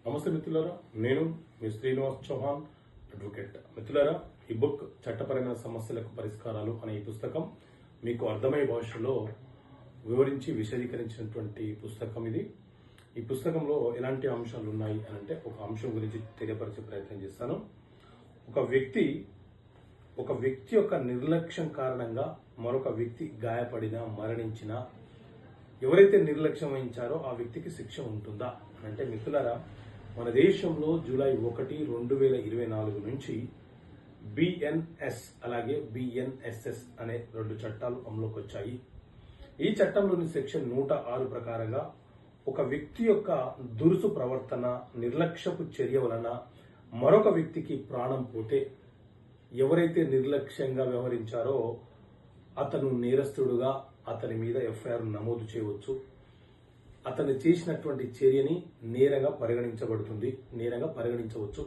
నమస్తే మిత్రులారా, నేను మీ శ్రీనివాస్ చౌహాన్ అడ్వకేట్. మిత్రులారా, ఈ బుక్ చట్టపరమైన సమస్యలకు పరిష్కారాలు అనే ఈ పుస్తకం మీకు అర్థమయ్యే భాషలో వివరించి విశదీకరించినటువంటి పుస్తకం ఇది. ఈ పుస్తకంలో ఎలాంటి అంశాలు ఉన్నాయి అని అంటే ఒక అంశం గురించి తెలియపరిచే ప్రయత్నం చేస్తాను. ఒక వ్యక్తి యొక్క నిర్లక్ష్యం కారణంగా మరొక వ్యక్తి గాయపడినా మరణించినా ఎవరైతే నిర్లక్ష్యం వహించారో ఆ వ్యక్తికి శిక్ష ఉంటుందా అని అంటే మిత్రులారా, మన దేశంలో జూలై 1, 2024 నుంచి బిఎన్ఎస్ అలాగే బిఎన్ఎస్ఎస్ అనే 2 చట్టాలు అమలుకి వచ్చాయి. ఈ చట్టంలోని సెక్షన్ 106 ప్రకారంగా ఒక వ్యక్తి యొక్క దురుసు ప్రవర్తన, నిర్లక్ష్యపు చర్య వలన మరొక వ్యక్తికి ప్రాణం పోతే ఎవరైతే నిర్లక్ష్యంగా వ్యవహరించారో అతను నేరస్తుడుగా అతని మీద ఎఫ్ఐఆర్ నమోదు చేయవచ్చు. అతను చేసినటువంటి చర్యని నేరంగా పరిగణించవచ్చు.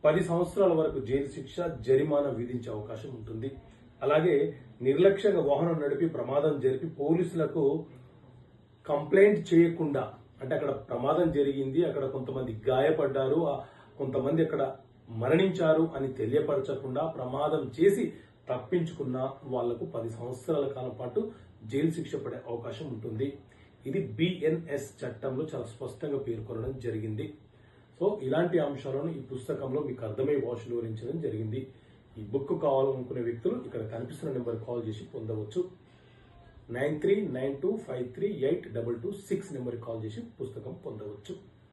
10 సంవత్సరాల వరకు జైలు శిక్ష, జరిమానా విధించే అవకాశం ఉంటుంది. అలాగే నిర్లక్ష్యంగా వాహనం నడిపి ప్రమాదం జరిపి పోలీసులకు కంప్లైంట్ చేయకుండా, అంటే అక్కడ ప్రమాదం జరిగింది, అక్కడ కొంతమంది గాయపడ్డారు, కొంతమంది అక్కడ మరణించారు అని తెలియపరచకుండా ప్రమాదం చేసి తప్పించుకున్న వాళ్లకు 10 సంవత్సరాల కాలం పాటు జైలు శిక్ష పడే అవకాశం ఉంటుంది. ఇది బిఎన్ఎస్ చట్టంలో చాలా స్పష్టంగా పేర్కొనడం జరిగింది. సో ఇలాంటి అంశాలను ఈ పుస్తకంలో మీకు అర్థమయ్యే భాషలో వివరించడం జరిగింది. ఈ బుక్ కావాలనుకునే వ్యక్తులు ఇక్కడ కనిపిస్తున్న నెంబర్ కాల్ చేసి పొందవచ్చు. 9392538226 నెంబర్కి కాల్ చేసి పుస్తకం పొందవచ్చు.